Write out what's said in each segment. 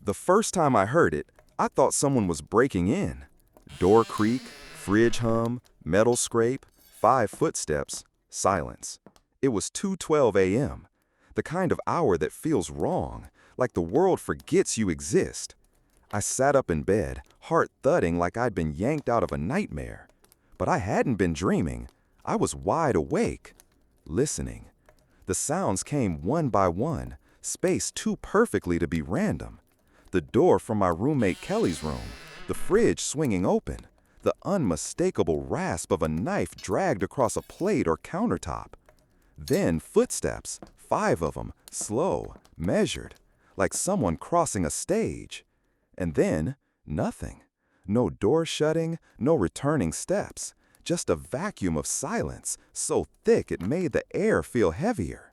The first time I heard it, I thought someone was breaking in. Door creak, fridge hum, metal scrape, 5 footsteps, silence. It was 2:12 a.m., the kind of hour that feels wrong, like the world forgets you exist. I sat up in bed, heart thudding like I'd been yanked out of a nightmare. But I hadn't been dreaming. I was wide awake, listening. The sounds came one by one, spaced too perfectly to be random. The door from my roommate Kelly's room, the fridge swinging open, the unmistakable rasp of a knife dragged across a plate or countertop. Then footsteps, 5 of them, slow, measured, like someone crossing a stage. And then, nothing. No door shutting, no returning steps, just a vacuum of silence so thick it made the air feel heavier.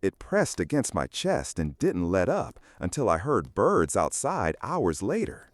It pressed against my chest and didn't let up until I heard birds outside hours later.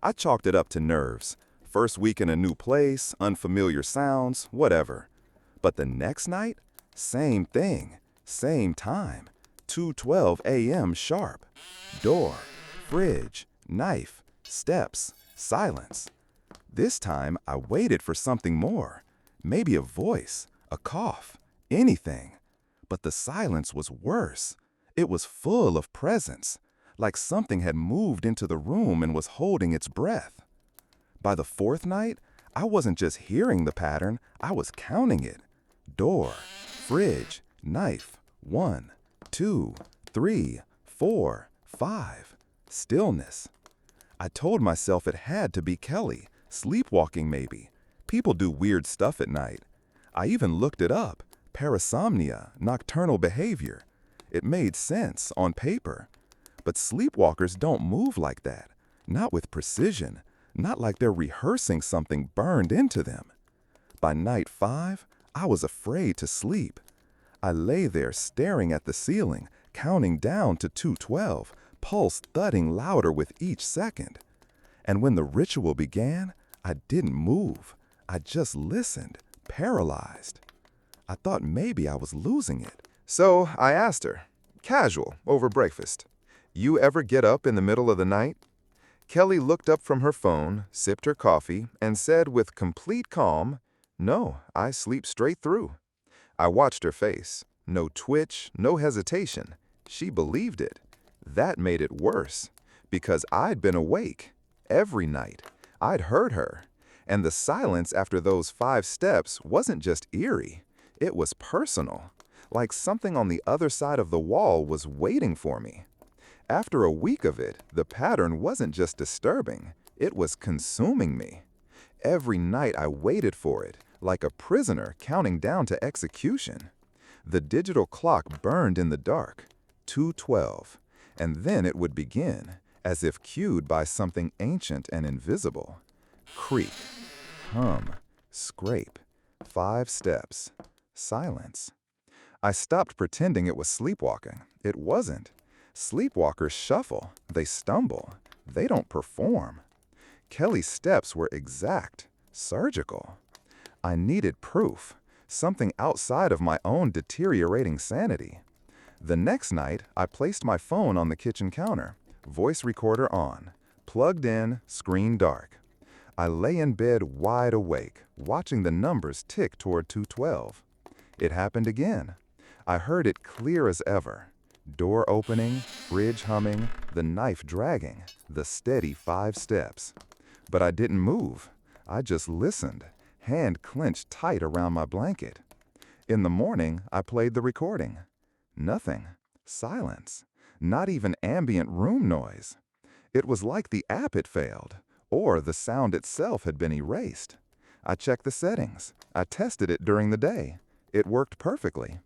I chalked it up to nerves. First week in a new place, unfamiliar sounds, whatever. But the next night, same thing, same time, 2:12 a.m. sharp. Door, fridge, knife, steps, silence. This time, I waited for something more. Maybe a voice, a cough, anything. But the silence was worse. It was full of presence, like something had moved into the room and was holding its breath. By the 4th night, I wasn't just hearing the pattern, I was counting it. Door, fridge, knife, 1, 2, 3, 4, 5. Stillness. I told myself it had to be Kelly, sleepwalking maybe. People do weird stuff at night. I even looked it up. Parasomnia, nocturnal behavior. It made sense on paper. But sleepwalkers don't move like that. Not with precision. Not like they're rehearsing something burned into them. By night 5, I was afraid to sleep. I lay there staring at the ceiling, counting down to 2:12, pulse thudding louder with each second. And when the ritual began, I didn't move. I just listened, paralyzed. I thought maybe I was losing it. So I asked her, casual, over breakfast, "You ever get up in the middle of the night?" Kelly looked up from her phone, sipped her coffee, and said with complete calm, "No, I sleep straight through." I watched her face. No twitch, no hesitation. She believed it. That made it worse, because I'd been awake every night. I'd heard her. And the silence after those 5 steps wasn't just eerie. It was personal, like something on the other side of the wall was waiting for me. After a week of it, the pattern wasn't just disturbing, it was consuming me. Every night I waited for it, like a prisoner counting down to execution. The digital clock burned in the dark, 2:12, and then it would begin, as if cued by something ancient and invisible. Creak, hum, scrape, 5 steps, silence. I stopped pretending it was sleepwalking. It wasn't. Sleepwalkers shuffle, they stumble, they don't perform. Kelly's steps were exact, surgical. I needed proof, something outside of my own deteriorating sanity. The next night, I placed my phone on the kitchen counter, voice recorder on, plugged in, screen dark. I lay in bed wide awake, watching the numbers tick toward 2:12. It happened again. I heard it clear as ever. Door opening, fridge humming, the knife dragging, the steady 5 steps. But I didn't move. I just listened, hand clenched tight around my blanket. In the morning, I played the recording. Nothing. Silence. Not even ambient room noise. It was like the app had failed, or the sound itself had been erased. I checked the settings. I tested it during the day. It worked perfectly.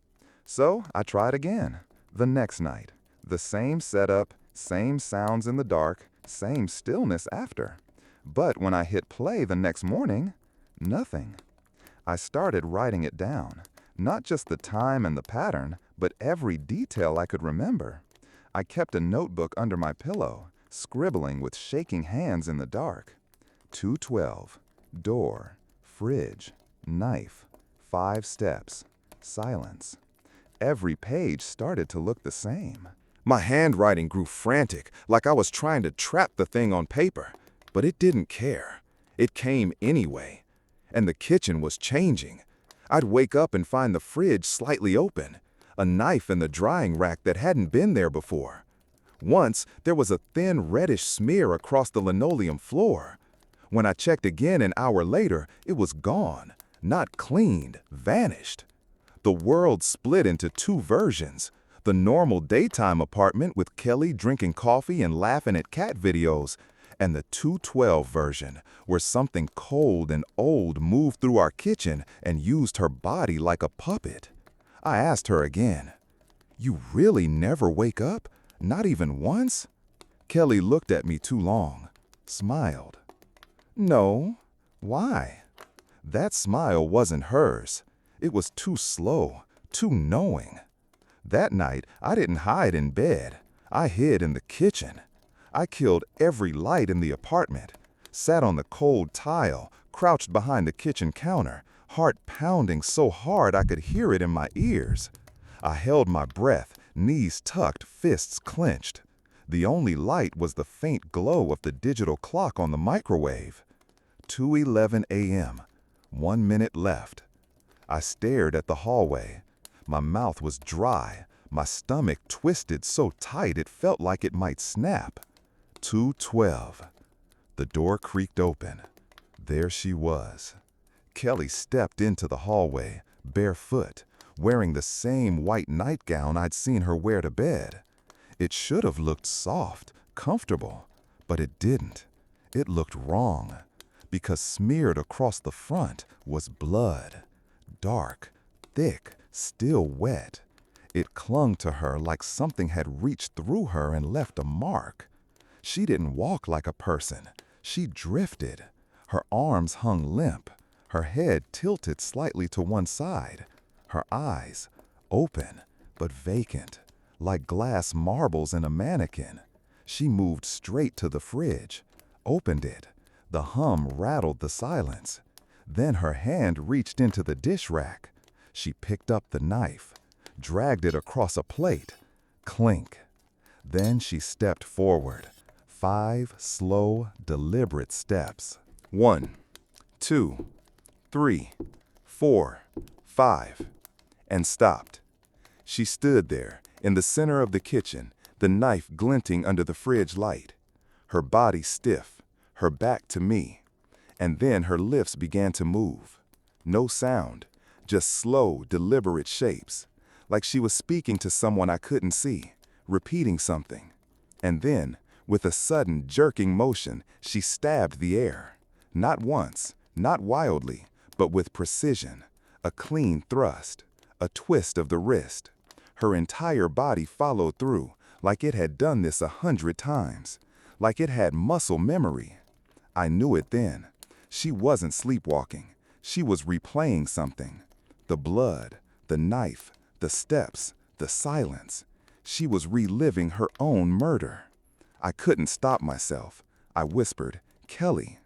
So I tried again. The next night. The same setup, same sounds in the dark, same stillness after. But when I hit play the next morning, nothing. I started writing it down. Not just the time and the pattern, but every detail I could remember. I kept a notebook under my pillow, scribbling with shaking hands in the dark. 2:12, door, fridge, knife, 5 steps, silence. Every page started to look the same. My handwriting grew frantic, like I was trying to trap the thing on paper. But it didn't care. It came anyway. And the kitchen was changing. I'd wake up and find the fridge slightly open, a knife in the drying rack that hadn't been there before. Once, there was a thin reddish smear across the linoleum floor. When I checked again an hour later, it was gone, not cleaned, vanished. The world split into two versions. The normal daytime apartment with Kelly drinking coffee and laughing at cat videos, and the 212 version, where something cold and old moved through our kitchen and used her body like a puppet. I asked her again, "You really never wake up? Not even once?" Kelly looked at me too long, smiled. "No. Why?" That smile wasn't hers. It was too slow, too knowing. That night, I didn't hide in bed. I hid in the kitchen. I killed every light in the apartment, sat on the cold tile, crouched behind the kitchen counter, heart pounding so hard I could hear it in my ears. I held my breath, knees tucked, fists clenched. The only light was the faint glow of the digital clock on the microwave. 2:11 a.m., 1 minute left. I stared at the hallway. My mouth was dry, my stomach twisted so tight it felt like it might snap. 2:12. The door creaked open. There she was. Kelly stepped into the hallway, barefoot, wearing the same white nightgown I'd seen her wear to bed. It should have looked soft, comfortable, but it didn't. It looked wrong, because smeared across the front was blood. Dark, thick, still wet. It clung to her like something had reached through her and left a mark. She didn't walk like a person. She drifted. Her arms hung limp, her head tilted slightly to one side, her eyes open but vacant, like glass marbles in a mannequin. She moved straight to the fridge, opened it. The hum rattled the silence. Then her hand reached into the dish rack. She picked up the knife, dragged it across a plate. Clink. Then she stepped forward. 5 slow, deliberate steps. 1, 2, 3, 4, 5, and stopped. She stood there, in the center of the kitchen, the knife glinting under the fridge light. Her body stiff, her back to me. And then her lips began to move. No sound, just slow, deliberate shapes, like she was speaking to someone I couldn't see, repeating something. And then, with a sudden, jerking motion, she stabbed the air. Not once, not wildly, but with precision. A clean thrust, a twist of the wrist. Her entire body followed through, like it had done this 100 times, like it had muscle memory. I knew it then. She wasn't sleepwalking. She was replaying something. The blood, the knife, the steps, the silence. She was reliving her own murder. I couldn't stop myself. I whispered, "Kelly."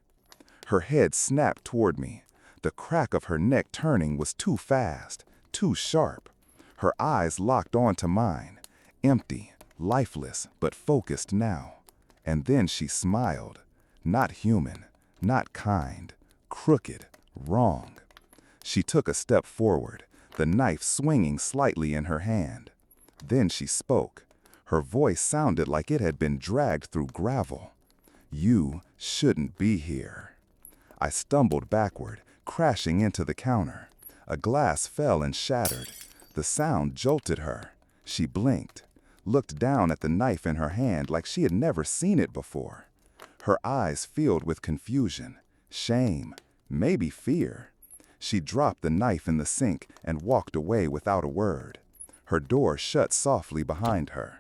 Her head snapped toward me. The crack of her neck turning was too fast, too sharp. Her eyes locked onto mine, empty, lifeless, but focused now. And then she smiled. Not human, not kind, crooked, wrong. She took a step forward, the knife swinging slightly in her hand. Then she spoke. Her voice sounded like it had been dragged through gravel. "You shouldn't be here." I stumbled backward, crashing into the counter. A glass fell and shattered. The sound jolted her. She blinked, looked down at the knife in her hand like she had never seen it before. Her eyes filled with confusion, shame, maybe fear. She dropped the knife in the sink and walked away without a word. Her door shut softly behind her.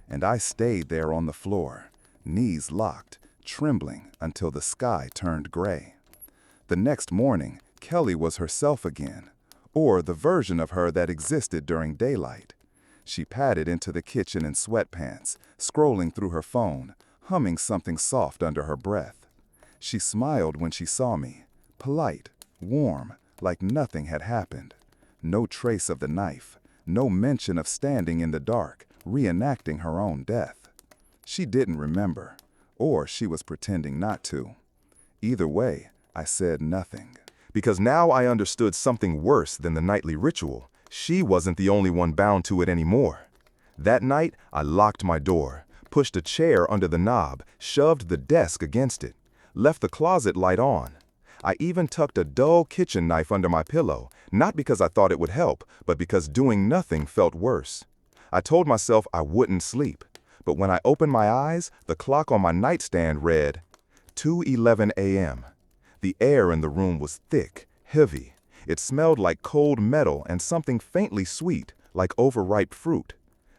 And I stayed there on the floor, knees locked, trembling until the sky turned gray. The next morning, Kelly was herself again, or the version of her that existed during daylight. She padded into the kitchen in sweatpants, scrolling through her phone, humming something soft under her breath. She smiled when she saw me, polite, warm, like nothing had happened. No trace of the knife, no mention of standing in the dark, reenacting her own death. She didn't remember, or she was pretending not to. Either way, I said nothing. Because now I understood something worse than the nightly ritual. She wasn't the only one bound to it anymore. That night, I locked my door, pushed a chair under the knob, shoved the desk against it, left the closet light on. I even tucked a dull kitchen knife under my pillow, not because I thought it would help, but because doing nothing felt worse. I told myself I wouldn't sleep, but when I opened my eyes, the clock on my nightstand read 2:11 a.m. The air in the room was thick, heavy. It smelled like cold metal and something faintly sweet, like overripe fruit.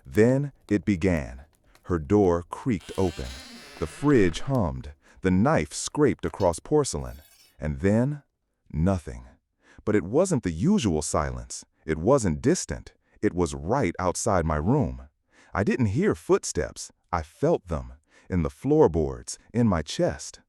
Then it began. Her door creaked open. The fridge hummed. The knife scraped across porcelain. And then, nothing. But it wasn't the usual silence. It wasn't distant. It was right outside my room. I didn't hear footsteps. I felt them. In the floorboards, in my chest.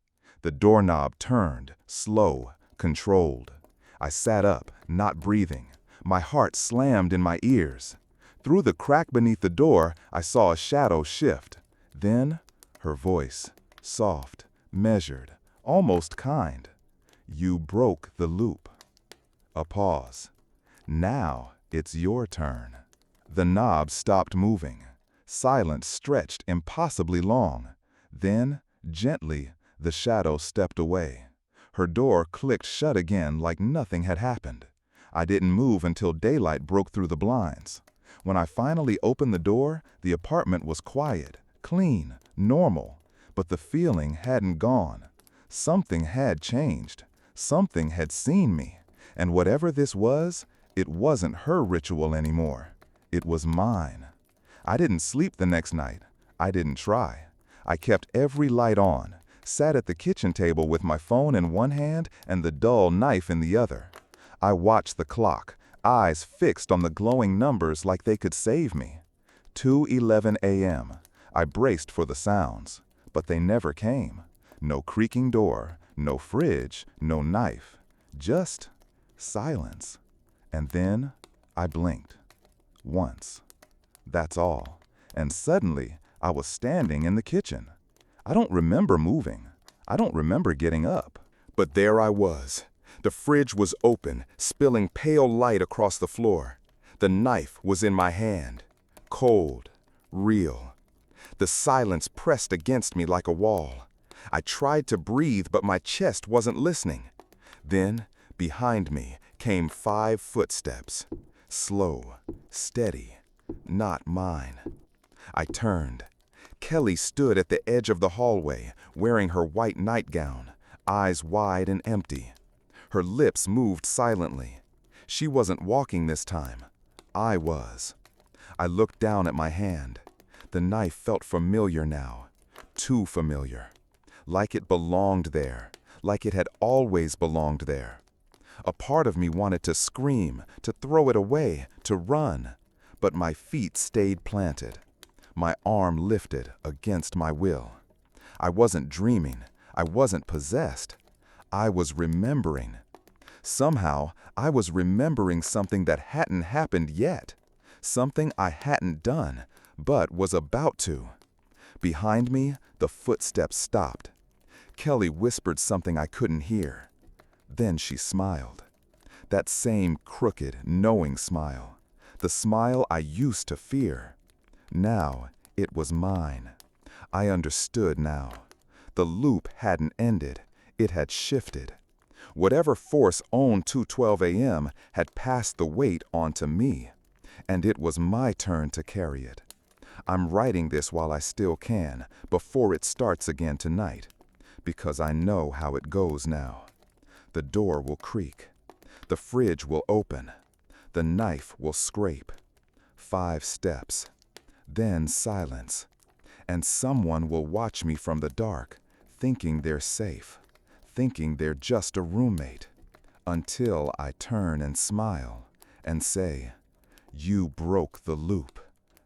The doorknob turned, slow, controlled. I sat up, not breathing. My heart slammed in my ears. Through the crack beneath the door, I saw a shadow shift. Then, her voice, soft, measured, almost kind. You broke the loop. A pause. Now it's your turn. The knob stopped moving. Silence stretched impossibly long. Then, gently, the shadow stepped away. Her door clicked shut again like nothing had happened. I didn't move until daylight broke through the blinds. When I finally opened the door, the apartment was quiet, clean, normal, but the feeling hadn't gone. Something had changed. Something had seen me. And whatever this was, it wasn't her ritual anymore. It was mine. I didn't sleep the next night. I didn't try. I kept every light on, sat at the kitchen table with my phone in one hand and the dull knife in the other. I watched the clock, eyes fixed on the glowing numbers like they could save me. 2:11 a.m. I braced for the sounds, but they never came. No creaking door, no fridge, no knife. Just silence. And then I blinked. Once. That's all. And suddenly, I was standing in the kitchen. I don't remember moving. I don't remember getting up. But there I was. The fridge was open, spilling pale light across the floor. The knife was in my hand. Cold. Real. The silence pressed against me like a wall. I tried to breathe, but my chest wasn't listening. Then, behind me, came 5 footsteps. Slow, steady, not mine. I turned. Kelly stood at the edge of the hallway, wearing her white nightgown, eyes wide and empty. Her lips moved silently. She wasn't walking this time. I was. I looked down at my hand. The knife felt familiar now. Too familiar. Like it belonged there. Like it had always belonged there. A part of me wanted to scream, to throw it away, to run. But my feet stayed planted. My arm lifted against my will. I wasn't dreaming. I wasn't possessed. I was remembering. Somehow, I was remembering something that hadn't happened yet. Something I hadn't done, but was about to. Behind me, the footsteps stopped. Kelly whispered something I couldn't hear. Then she smiled. That same crooked, knowing smile. The smile I used to fear. Now, it was mine. I understood now. The loop hadn't ended. It had shifted. Whatever force owned 2:12 a.m. had passed the weight onto me. And it was my turn to carry it. I'm writing this while I still can, before it starts again tonight. Because I know how it goes now. The door will creak. The fridge will open. The knife will scrape. 5 steps. Then silence. And someone will watch me from the dark, thinking they're safe, thinking they're just a roommate, until I turn and smile and say, "You broke the loop.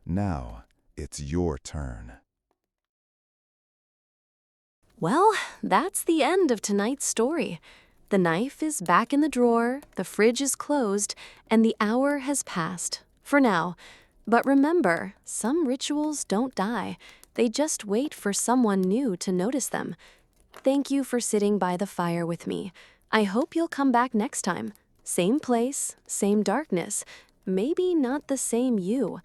Now it's your turn." Well, that's the end of tonight's story. The knife is back in the drawer, the fridge is closed, and the hour has passed, for now. But remember, some rituals don't die. They just wait for someone new to notice them. Thank you for sitting by the fire with me. I hope you'll come back next time. Same place, same darkness, maybe not the same you.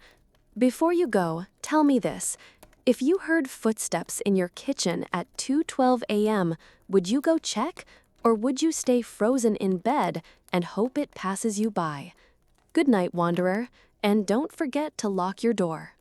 Before you go, tell me this. If you heard footsteps in your kitchen at 2:12 a.m., would you go check, or would you stay frozen in bed and hope it passes you by? Good night, Wanderer, and don't forget to lock your door.